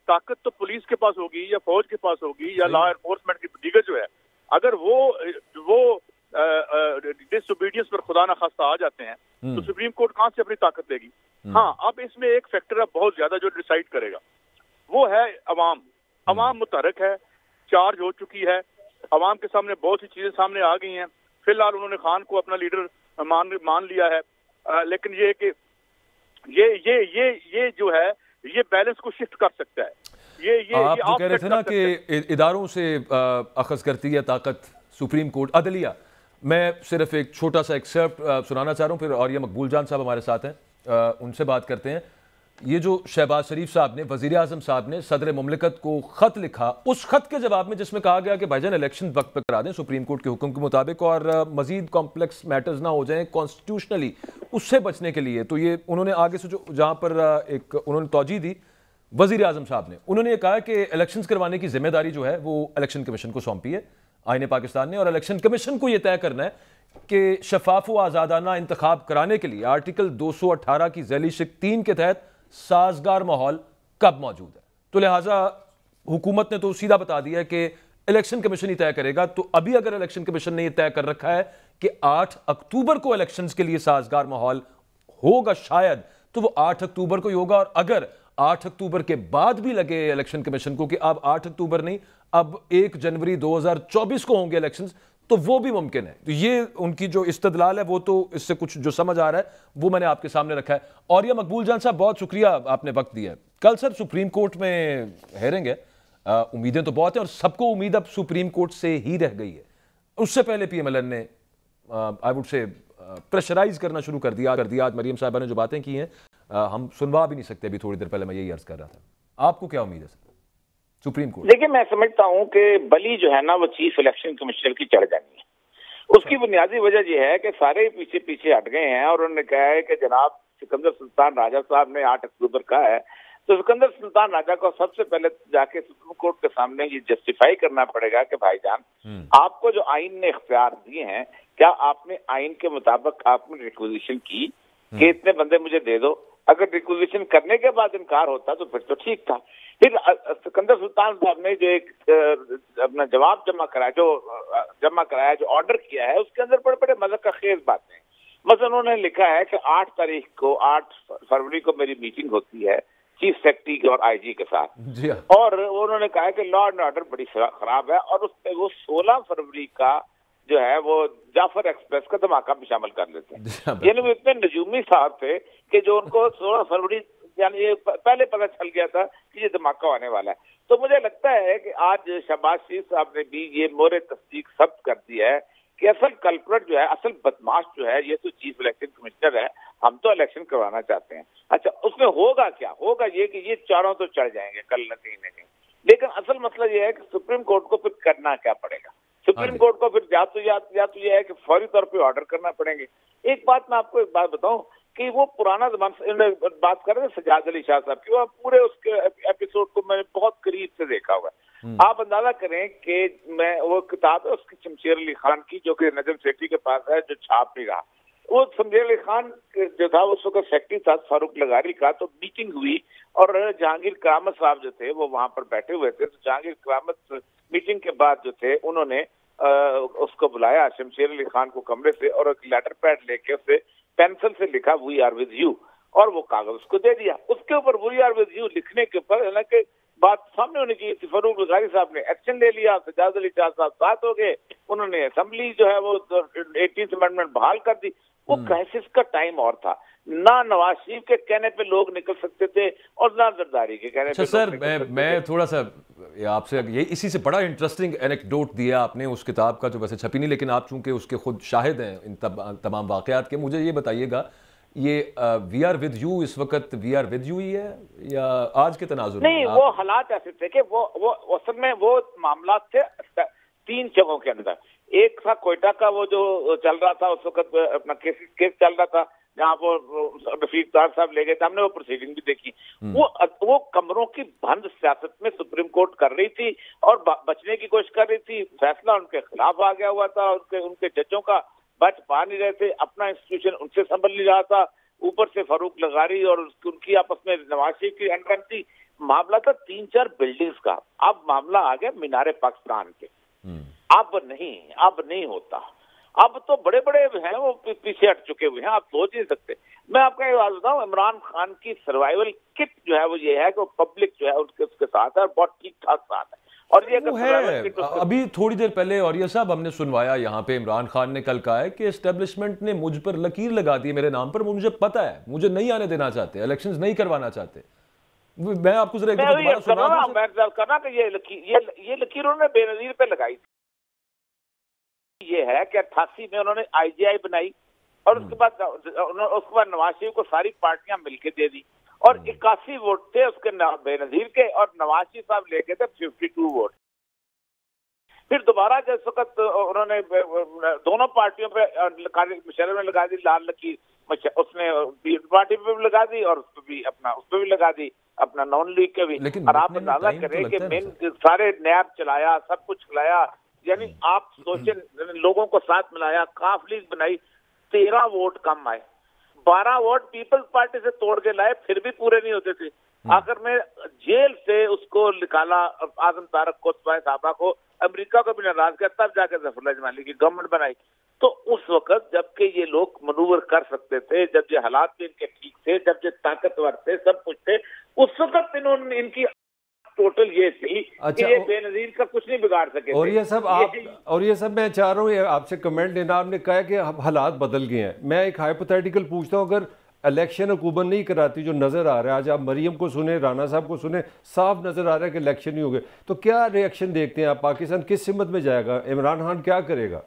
ताकत तो पुलिस के पास होगी या फौज के पास होगी या लॉ एनफोर्समेंट की दीगर जो है, अगर वो डिसओबीडियंस पर खुदा ना खास्ता आ जाते हैं तो सुप्रीम कोर्ट कहां से अपनी ताकत देगी। हाँ, अब इसमें एक फैक्टर है बहुत ज्यादा जो डिसाइड करेगा, वो है अवाम। अवाम मुतहरक है, चार्ज हो चुकी है, अवाम के सामने बहुत सी चीजें सामने आ गई हैं। फिलहाल उन्होंने खान को अपना लीडर मान लिया है, लेकिन ये कि ये जो है ये बैलेंस को शिफ्ट कर सकता है। आप जो कह रहे थे ना कि इदारों से अखज़ करती है ताकत सुप्रीम कोर्ट अदलिया, मैं सिर्फ एक छोटा सा एक्सेप्ट सुनाना चाह रहा हूँ, फिर और ये मकबूल जान साहब हमारे साथ हैं, उनसे बात करते हैं। ये जो शहबाज शरीफ साहब ने, वज़ीर आज़म साहब ने सदर मुमलिकत को ख़त लिखा, उस ख़त के जवाब में जिसमें कहा गया कि भाईजान इलेक्शन वक्त पर करा दें सुप्रीम कोर्ट के हुक्म के मुताबिक और मज़ीद कॉम्प्लेक्स मैटर्स ना हो जाएं कॉन्स्टिट्यूशनली, उससे बचने के लिए, तो ये उन्होंने आगे से जो जहाँ पर एक उन्होंने तौजीह दी वज़ीर आज़म साहब ने, उन्होंने ये कहा कि इलेक्शन करवाने की जिम्मेदारी जो है वो इलेक्शन कमीशन को सौंपी है आईने पाकिस्तान ने, और इलेक्शन कमीशन को यह तय करना है कि शफाफ व आज़ादाना इंतखाब कराने के लिए आर्टिकल 218 की ज़ैली शिक 3 के तहत साजगार माहौल कब मौजूद है। तो लिहाजा हुकूमत ने तो सीधा बता दिया है कि इलेक्शन कमीशन ही तय करेगा। तो अभी अगर इलेक्शन कमीशन ने यह तय कर रखा है कि 8 अक्टूबर को इलेक्शंस के लिए साजगार माहौल होगा शायद, तो वो 8 अक्टूबर को ही होगा। और अगर 8 अक्टूबर के बाद भी लगे इलेक्शन कमीशन को कि अब 8 अक्टूबर नहीं, अब 1 जनवरी 2024 को होंगे इलेक्शंस, तो वो भी मुमकिन है। तो ये उनकी जो इस्तदलाल है वो तो इससे कुछ जो समझ आ रहा है वो मैंने आपके सामने रखा है। और ये मकबूल जान साहब बहुत शुक्रिया आपने वक्त दिया है। कल सर सुप्रीम कोर्ट में हेयरिंग है, उम्मीदें तो बहुत हैं और सबको उम्मीद अब सुप्रीम कोर्ट से ही रह गई है। उससे पहले PMLN ने आई वुड से प्रेशराइज करना शुरू कर दिया। आज मरियम साहिबा ने जो बातें की हैं हम सुनवा भी नहीं सकते। अभी थोड़ी देर पहले मैं यही अर्ज कर रहा था। आपको क्या उम्मीद है सर सुप्रीम कोर्ट? देखिए, मैं समझता हूं कि बली जो है ना वो चीफ इलेक्शन कमिश्नर की चढ़ जानी है। उसकी बुनियादी वजह यह है कि सारे पीछे पीछे हट गए हैं और उन्होंने कहा है कि जनाब सिकंदर सुल्तान राजा साहब ने 8 अक्टूबर कहा है, तो सिकंदर सुल्तान राजा को सबसे पहले जाके सुप्रीम कोर्ट के सामने ये जस्टिफाई करना पड़ेगा कि भाईजान आपको जो आइन ने इख्तियार दिए हैं, क्या आपने आइन के मुताबिक आपने रिक्वेजिशन की कि इतने बंदे मुझे दे दो। अगर रिक्वेजिशन करने के बाद इनकार होता तो फिर तो ठीक था। फिर सिकंदर सुल्तान साहब ने जो एक अपना जवाब जमा कराया, जो ऑर्डर किया है, उसके अंदर बड़े बड़े मज़े का खेज बातें। मतलब उन्होंने लिखा है कि 8 फरवरी को मेरी मीटिंग होती है चीफ सेक्रेटरी और IG के साथ, और उन्होंने कहा कि लॉ एंड ऑर्डर बड़ी खराब है, और उसमें वो 16 फरवरी का जो है वो जाफर एक्सप्रेस का धमाका भी शामिल कर लेते हैं। यानी वो इतने नजूमी साहब थे कि जो उनको 16 फरवरी यानी ये पहले पता चल गया था कि ये धमाका होने वाला है। तो मुझे लगता है कि आज शहबाज शरीफ साहब ने भी ये मोहर तस्दीक सब्त कर दिया है कि असल कल्प्रेट जो है, असल बदमाश जो है, ये तो चीफ इलेक्शन कमिश्नर है। हम तो इलेक्शन करवाना चाहते हैं। अच्छा, उसमें होगा क्या? होगा ये कि ये चारों तो चढ़ जाएंगे कल न कहीं न कहीं। लेकिन असल मसला ये है कि सुप्रीम कोर्ट को फिर करना क्या पड़ेगा। सुप्रीम कोर्ट को फिर या तो ये है कि फौरी तौर पे ऑर्डर करना पड़ेंगे। एक बात मैं आपको एक बात बताऊं कि वो पुराना जमाना बात कर रहे थे सजाद अली शाह साहब की, वो पूरे उसके एपिसोड को मैंने बहुत करीब से देखा हुआ है। आप अंदाजा करें कि मैं वो किताब है उसकी शमशेर अली खान की, जो कि नजम सेठी के पास है, जो छाप नहीं रहा। वो शमशेर अली खान जो था उस वक्त सेक्रेटरी था फारूक लगारी का। तो मीटिंग हुई और जहांगीर करामत साहब जो थे वो वहां पर बैठे हुए थे। तो जहांगीर करामत मीटिंग के बाद जो थे उन्होंने उसको बुलाया शमशेर अली खान को कमरे से, और एक लेटर पैड लेके उसे पेंसिल से लिखा वी आर विद यू, और वो कागज उसको दे दिया। उसके ऊपर वी आर विद यू लिखने के ऊपर हालांकि बात सामने होनी चाहिए थी, फारूक लगारी साहब ने एक्शन ले लिया, सजाद अली शाह साहब साथ हो गए, उन्होंने असेंबली जो है वो 18th अमेंडमेंट बहाल कर दी। वो क्राइसिस का टाइम और था, ना नवाज शरीफ के कहने पे लोग निकल सकते थे और ना जरदारी के कहने पे। सर मैं थोड़ा सा आपसे ये इसी से बड़ा इंटरेस्टिंग एनेक्डोट दिया आपने उस किताब का, जो वैसे छपी नहीं, लेकिन आप चूंकि उसके खुद शाहिद हैं इन तमाम वाकयात के, मुझे ये बताइएगा ये वी आर विद यू इस वक्त वी आर विद यू ही है या आज के तनाजुर नहीं? वो हालात ऐसे थे कि वो असल में वो मामला थे 3 जगहों के अंदर। एक था कोयटा का वो जो चल रहा था उस वक्त अपना केस चल रहा था, जहाँ वो रफीक तार साहब ले गए थे, हमने वो प्रोसीडिंग भी देखी। वो कमरों की बंद सियासत में सुप्रीम कोर्ट कर रही थी और बचने की कोशिश कर रही थी। फैसला उनके खिलाफ आ गया हुआ था, उनके जजों का बच पा नहीं रहे थे, अपना इंस्टीट्यूशन उनसे संभल नहीं रहा था। ऊपर से फारूक लगारी और उनकी आपस में नवाज शरीफ की अनबन थी। मामला था 3-4 बिल्डिंग्स का, अब मामला आ गया मीनारे पाकिस्तान के। अब नहीं होता। अब तो बड़े बड़े हैं वो पीछे हट चुके हुए हैं, आप सोच नहीं सकते। मैं आपका ये बात बताऊं, इमरान खान की सर्वाइवल किट जो है वो ये है कि वो पब्लिक जो है उसके साथ है और बहुत ठीक ठाक साथ है। और ये है अभी थोड़ी देर पहले और ये साहब हमने सुनवाया यहाँ पे, इमरान खान ने कल कहा है कि एस्टेब्लिशमेंट ने मुझ पर लकीर लगा दी है मेरे नाम पर, मुझे पता है, मुझे नहीं आने देना चाहते, इलेक्शंस नहीं करवाना चाहते। मैं आपको जरा दोबारा सुना कि ये लकीर उन्होंने बेनजीर पे लगाई। ये है कि 88 में उन्होंने IGI बनाई और उसके बाद नवाज शरीफ को सारी पार्टियां मिलके दे दी और 81 वोट थे उसके बेनजीर के और नवाज शरीफ साहब लेके थे 52 वोट। फिर दोबारा जिस वक्त उन्होंने दोनों पार्टियों पे मुशर्रफ ने लगा दी लाल लकीर, उसने पार्टी पे भी लगा दी और उस पे भी लगा दी अपना नॉन लीग के भी। और आप अंदाजा करें कि मेन सारे नैब चलाया, सब कुछ चलाया, यानी आप सोचे लोगों को साथ मिलाया, काफ लीग बनाई, 13 वोट कम आए, 12 वोट पीपल्स पार्टी से तोड़ के लाए, फिर भी पूरे नहीं होते थे। आखिर में जेल से उसको निकाला आजम तारक कोतवाल साहबा को, अमेरिका को भी नाराज किया, तब जाकर जफरुल्लाह जमाली की गवर्नमेंट बनाई। तो उस वक्त जबकि ये लोग मनूवर कर सकते थे, जब ये हालात भी इनके ठीक थे, जब ये ताकतवर थे, सब कुछ थे, उस वक्त इन्होंने इनकी टोटल ये थी कि ये बेनजीर का कुछ नहीं बिगाड़ सके। और ये सब मैं चाह रहा हूँ आपसे कमेंट देना। आपने कहा कि हालात बदल गए हैं। मैं एक हाइपोथेटिकल पूछता हूँ, अगर इलेक्शन हुकूमत नहीं कराती, जो नज़र आ रहा है, आज आप मरीम को सुने, राना साहब को सुने, साफ नज़र आ रहा है कि इलेक्शन नहीं हो गए, तो क्या रिएक्शन देखते हैं आप? पाकिस्तान किस सिमत में जाएगा? इमरान खान क्या करेगा?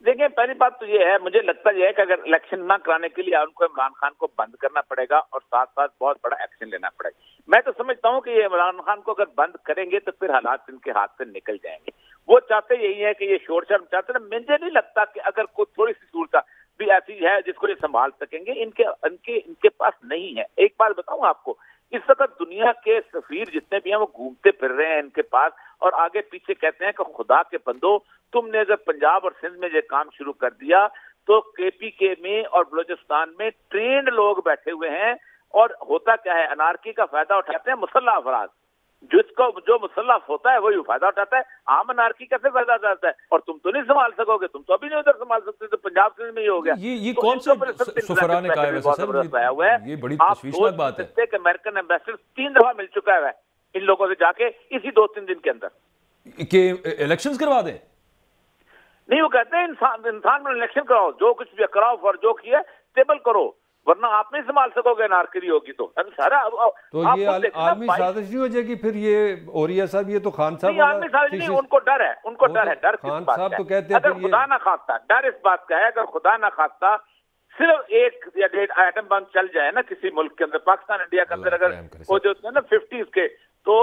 देखिए, पहली बात तो ये है, मुझे लगता यह है कि अगर इलेक्शन ना कराने के लिए उनको इमरान खान को बंद करना पड़ेगा और साथ साथ बहुत बड़ा एक्शन लेना पड़ेगा। मैं तो समझता हूँ कि ये इमरान खान को अगर बंद करेंगे तो फिर हालात इनके हाथ से निकल जाएंगे। वो चाहते यही है कि ये शोर शर्म चाहते ना। मुझे नहीं लगता कि अगर कोई थोड़ी सी सूरत भी ऐसी है जिसको ये संभाल सकेंगे, इनके पास नहीं है। एक बात बताऊं आपको, इस वक्त दुनिया के सफीर जितने भी हैं वो घूमते फिर रहे हैं इनके पास और आगे पीछे कहते हैं कि खुदा के बंदो, तुमने अगर पंजाब और सिंध में ये काम शुरू कर दिया तो KPK में और बलूचिस्तान में ट्रेंड लोग बैठे हुए हैं और होता क्या है, अनारकी का फायदा उठाते हैं मुसल्लह अफराद। जो मुसल्लफ होता है वही फायदा उठाता है। आम अनारकी कैसे फायदा उठाता है? और तुम तो नहीं संभाल सकोगे, तुम तो अभी नहीं उधर संभाल सकते, तो पंजाब सिंध में ही हो गया। ये कौन सा सुफरा ने कहा है वैसे सर? ये बड़ी तशवीशनाक बात है कि अमेरिकन एम्बेसडर 3 दफा मिल चुका है इन लोगों से जाके इसी 2-3 दिन के अंदर कि इलेक्शंस करवा दें। नहीं, वो कहते हैं इंसान में इलेक्शन कराओ, जो कुछ भी कराओ, फॉर जो किया स्टेबल करो, वरना आप नहीं संभाल सकोगे, नारकरी होगी तो सारा। तो ये आलमी साजिश नहीं हो जाएगी फिर? ये औरिया साहब, ये तो खान साहब आलमी साजिश नहीं, उनको डर है, डर खान साहब तो कहते हैं अगर खुदा ना खास्ता, डर इस बात का है, अगर खुदा ना खास्ता सिर्फ 1 या 1.5 एटम बम चल जाए ना किसी मुल्क के अंदर, पाकिस्तान इंडिया के अंदर, अगर वो जो है ना 50s के, तो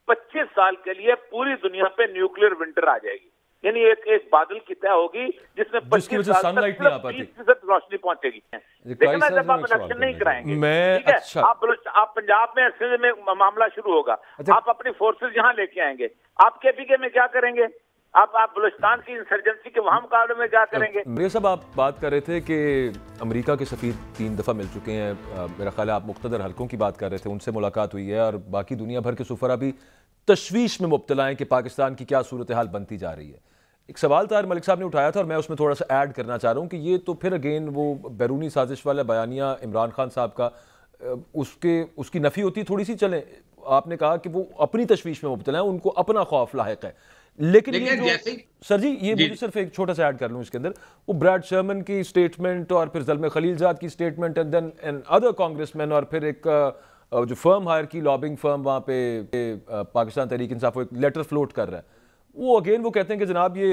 25 साल के लिए पूरी दुनिया पे न्यूक्लियर विंटर आ जाएगी। यानी एक बादल की तय होगी जिसमें 25 साल तक 20% रोशनी पहुंचेगी। देखना जब आप इलेक्शन नहीं कराएंगे, ठीक है, अच्छा। आप पंजाब में सिंध में मामला शुरू होगा, अच्छा। आप अपनी फोर्सेस यहाँ लेके आएंगे, आप KPK में क्या करेंगे? आप बलूचिस्तान की इंसर्जेंसी के वहां मुकाबले में क्या करेंगे? मेरे साहब, आप बात कर रहे थे कि अमेरिका के सफीर 3 दफ़ा मिल चुके हैं। मेरा ख्याल है आप मुख्तदर हल्कों की बात कर रहे थे, उनसे मुलाकात हुई है और बाकी दुनिया भर के सुफरा भी तशवीश में मुब्तला हैं कि पाकिस्तान की क्या सूरत हाल बनती जा रही है। एक सवाल ताहिर मलिक साहब ने उठाया था और मैं उसमें थोड़ा सा ऐड करना चाह रहा हूँ कि ये तो फिर अगेन वो बैरूनी साजिश वाला बयानिया इमरान खान साहब का, उसकी नफ़ी होती थोड़ी सी चले। आपने कहा कि वो अपनी तशवीश में मुब्तला है, उनको अपना खौफ लायक है, लेकिन ये जो सर जी, ये मुझे सिर्फ एक छोटा सा ऐड कर लूँ इसके अंदर, वो ब्रैड शर्मन की स्टेटमेंट और फिर ज़ल्मे खलीलजाद की statement and then another congressman और फिर एक जो फर्म हायर की लॉबिंग फर्म वहाँ पे पाकिस्तान तहरीक इंसाफ वो एक लेटर फ्लोट कर रहा है, वो अगेन वो कहते हैं कि जनाब ये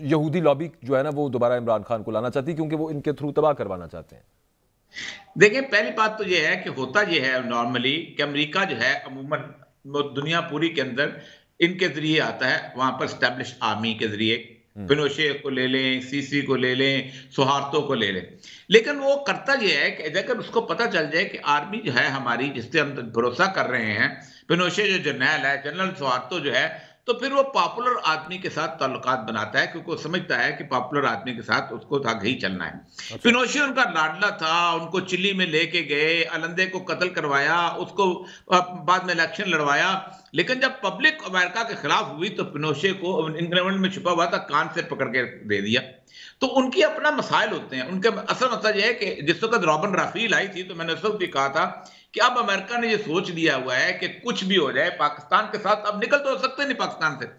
यहूदी लॉबी जो है ना वो दोबारा इमरान खान को लाना चाहती है क्योंकि वो इनके थ्रू तबाह करवाना चाहते हैं। देखिए, पहली बात तो ये है कि होता ये है नॉर्मली कि अमेरिका जो है अमूमन दुनिया पूरी के अंदर इनके जरिए आता है, वहां पर स्टैब्लिश आर्मी के जरिए, पिनोशे को ले लें, सीसी को ले लें, सुहार्तो को ले लें, लेकिन वो करता यह है कि अगर उसको पता चल जाए कि आर्मी जो है हमारी, जिससे हम भरोसा कर रहे हैं, पिनोशे जो जर्नैल है, जनरल सुहार्तो जो है, तो फिर वो पॉपुलर आदमी के साथ ताल्लुकात बनाता है, क्योंकि वो समझता है कि पॉपुलर आदमी के साथ उसको आगे ही चलना है। अच्छा। पिनोशे उनका लाडला था, उनको चिली में लेके गए, अलंदे को कत्ल करवाया, उसको बाद में इलेक्शन लड़वाया, लेकिन जब पब्लिक अमेरिका के खिलाफ हुई तो पिनोशे को इंग्लैंड में छुपा हुआ था, कान से पकड़ के दे दिया। तो उनकी अपना मसाइल होते हैं। उनके असल मसला यह है कि जिस वक्त रॉबिन राफील आई थी तो मैंने उस वक्त भी कहा था कि अब अमेरिका ने ये सोच लिया हुआ है कि कुछ भी हो जाए पाकिस्तान के साथ, अब निकल तो सकते नहीं पाकिस्तान से,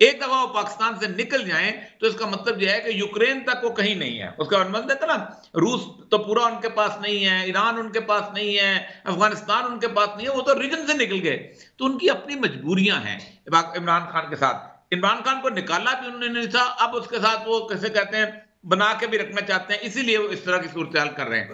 एक दफा वो पाकिस्तान से निकल जाएं तो इसका मतलब यह है कि यूक्रेन तक वो कहीं नहीं है। उसका मतलब है ना, रूस तो पूरा उनके पास नहीं है, ईरान उनके पास नहीं है, अफगानिस्तान उनके पास नहीं है, वो तो रीजन से निकल गए। तो उनकी अपनी मजबूरियां हैं इमरान खान के साथ। इमरान खान को निकाला भी उन्होंने नहीं था, अब उसके साथ वो कैसे कहते हैं बना के भी रखना चाहते हैं, इसीलिए वो इस तरह की सूरत कर रहे हैं।